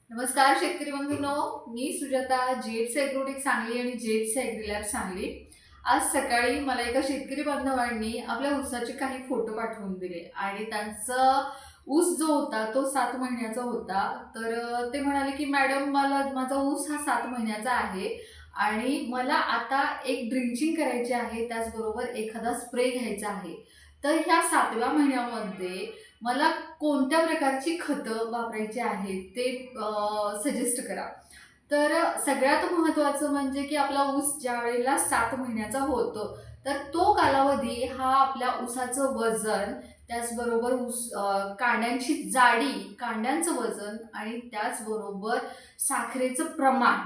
नमस्कार शेतकरी बंधूंनो, मी सुजाता, जेट्स ॲग्रोटेक सांगली आणि जेट्स ॲग्री लॅब सांगली. आज सकाळी मला एका शेतकरी बांधवांनी आपल्या ऊसाचे काही फोटो पाठवून दिले आणि त्यांचा ऊस जो होता तो 7 महिन्याचा होता. तर ते म्हणाले की मॅडम, मला माझा ऊस हा 7 महिन्याचा आहे आणि मला आता एक ड्रिंचिंग करायची आहे, त्याचबरोबर एखादा स्प्रे घ्यायचा आहे. तर ह्या 7व्या महिन्यामध्ये मला कोणत्या प्रकारची खतं वापरायची आहेत ते सजेस्ट करा. तर सगळ्यात महत्त्वाचं म्हणजे की आपला ऊस ज्यावेळेला 7 महिन्याचा होतो, तर तो कालावधी हा आपल्या ऊसाचं वजन, त्याचबरोबर कांड्यांची जाडी, कांड्यांचं वजन आणि त्याचबरोबर साखरेचं प्रमाण,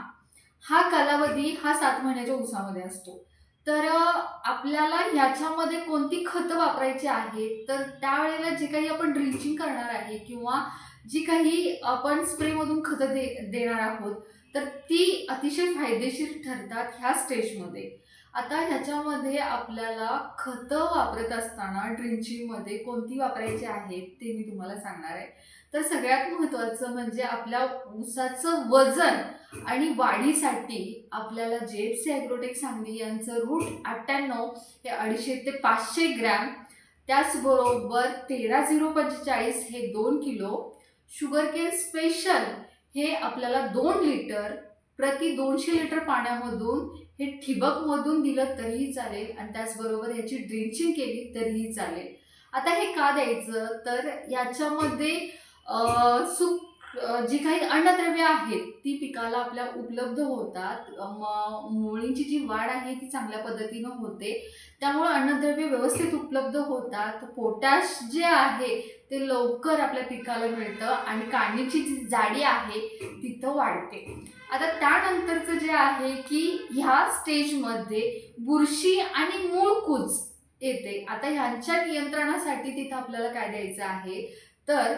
हा कालावधी हा 7 महिन्याच्या ऊसामध्ये असतो. तर आपल्याला ह्याच्यामध्ये कोणती खतं वापरायची आहेत, तर त्यावेळेला जे काही आपण ड्रिंचिंग करणार आहे किंवा जी काही आपण स्प्रेमधून खतं देणार आहोत, तर ती अतिशय फायदेशीर ठरतात ह्या स्टेजमध्ये. आता ह्याच्यामध्ये आपल्याला खतं वापरत असताना ड्रिंचिंगमध्ये कोणती वापरायची आहेत ते मी तुम्हाला सांगणार आहे. तर सगळ्यात महत्त्वाचं म्हणजे आपल्या ऊसाचं वजन आणि वाढीसाठी आपल्याला जेट्स ॲग्रोटेक सांगली यांचं रूट 98 हे 250 ते 500 ग्रॅम, त्याचबरोबर 13045 हे 2 किलो, शुगरकेन स्पेशल हे आपल्याला 2 लिटर प्रति 200 लिटर पाण्यामधून हे ठिबकमधून दिलं तरीही चालेल आणि त्याचबरोबर ह्याची ड्रिंचिंग केली तरीही चालेल. आता हे का द्यायचं, तर याच्यामध्ये जी काही अन्नद्रव्य आहेत ती पिकाला आपल्या उपलब्ध होतात. मुळींची जी वाढ आहे ती चांगल्या पद्धतीनं होते, त्यामुळे अन्नद्रव्य व्यवस्थित उपलब्ध होतात. पोटॅश जे आहे ते लवकर आपल्या पिकाला मिळतं आणि कांडीची जी जाडी आहे तिथं वाढते. आता त्यानंतरचं जे आहे की ह्या स्टेजमध्ये बुरशी आणि मूळकूज येते. आता ह्यांच्या नियंत्रणासाठी तिथं आपल्याला काय द्यायचं आहे, तर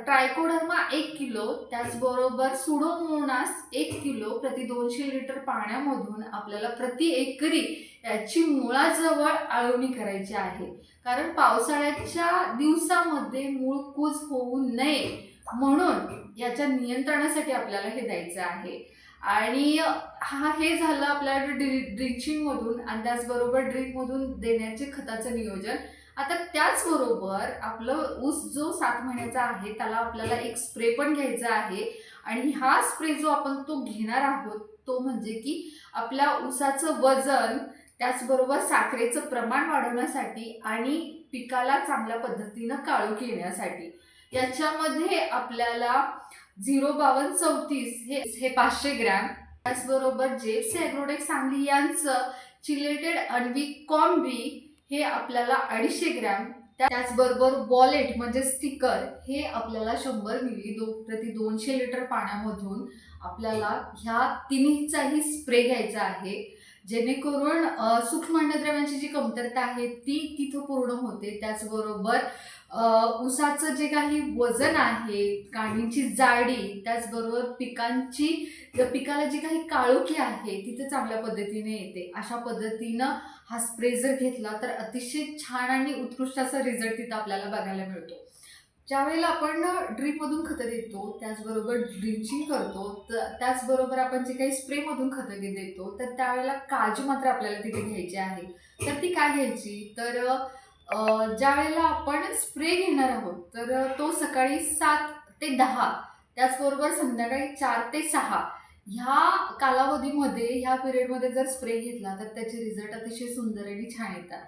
ट्रायकोडर्मा 1 किलो, त्याचबरोबर सुडोमोनास 1 किलो प्रति 200 लिटर पाण्यामधून आपल्याला प्रति एकरी याची मुळाजवळ आळवणी करायची आहे. कारण पावसाळ्याच्या दिवसामध्ये मूळकूज होऊ नये म्हणून याच्या नियंत्रणासाठी आपल्याला हे द्यायचं आहे. आणि हे झालं आपल्या ड्रिंचिंगमधून आणि त्याचबरोबर ड्रिपमधून देण्याचे खताचं नियोजन. आता त्याचबरोबर आपलं ऊस जो 7 महिन्याचा आहे त्याला आपल्याला एक स्प्रे पण घ्यायचा आहे आणि हा स्प्रे जो आपण तो घेणार आहोत तो म्हणजे की आपल्या ऊसाचं वजन, त्याचबरोबर साखरेचं प्रमाण वाढवण्यासाठी आणि पिकाला चांगल्या पद्धतीनं काळोखी येण्यासाठी. याच्यामध्ये आपल्याला 05234 हे 500 ग्रॅम, त्याचबरोबर जेट्स ॲग्रोटेक सांगली यांचं चिलेटेड अन्विक कॉम्बी हे आपल्याला 250 ग्रॅम, त्याचबरोबर वॉलेट म्हणजे स्टिकर हे आपल्याला 100 मिली प्रति 200 लिटर पाण्यामधून आपल्याला ह्या तिन्हीचाही स्प्रे घ्यायचा आहे, जेणेकरून सूक्ष्म अन्नद्रव्यांची जी कमतरता आहे ती तिथं पूर्ण होते. त्याचबरोबर ऊसाचं जे काही वजन आहे, कांडीची जाडी, त्याचबरोबर पिकाला जी काही काळोखी आहे तिथे चांगल्या पद्धतीने येते. अशा पद्धतीनं हा स्प्रे जर घेतला तर अतिशय छान आणि उत्कृष्ट असा रिझल्ट तिथं आपल्याला बघायला मिळतो. ज्यावेळेला आपण ड्रीपमधून खतं देतो, त्याचबरोबर ड्रिंचिंग करतो, त्याचबरोबर आपण जे काही स्प्रेमधून खतं देतो, तर त्यावेळेला काळजी मात्र आपल्याला तिथे घ्यायची आहे. तर ती काय घ्यायची, तर ज्यावेळेला आपण स्प्रे घेणार आहोत तर तो सकाळी 7 ते 10, त्याचबरोबर संध्याकाळी 4 ते 6 ह्या कालावधीमध्ये, ह्या पिरियडमध्ये जर स्प्रे घेतला तर त्याचे रिझल्ट अतिशय सुंदर आणि छान येतात.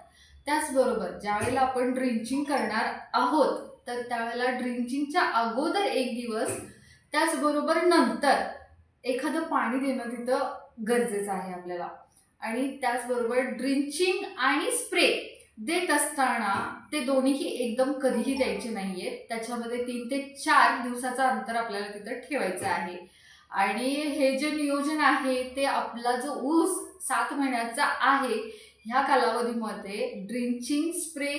त्याचबरोबर ज्यावेळेला आपण ड्रिंचिंग करणार आहोत तर त्यावेळेला ड्रिंचिंगच्या अगोदर 1 दिवस, त्याचबरोबर नंतर एखादं पाणी देणं तिथं गरजेचं आहे आपल्याला. आणि त्याचबरोबर ड्रिंचिंग आणि स्प्रे देत असताना ते दोन्हीही एकदम कधीही द्यायचे नाहीयेत. त्याच्यामध्ये 3 ते 4 दिवसाचं अंतर आपल्याला तिथं ठेवायचं आहे. आणि हे जे नियोजन आहे ते आपला जो ऊस 7 महिन्याचा आहे ह्या कालावधीमध्ये ड्रिंचिंग स्प्रे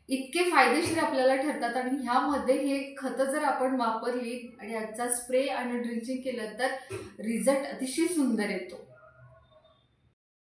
इतके फायदेशीर आपल्याला ठरतात आणि ह्यामध्ये हे खतं जर आपण वापरली आणि याचा स्प्रे आणि ड्रिंचिंग केलं तर रिझल्ट अतिशय सुंदर येतो.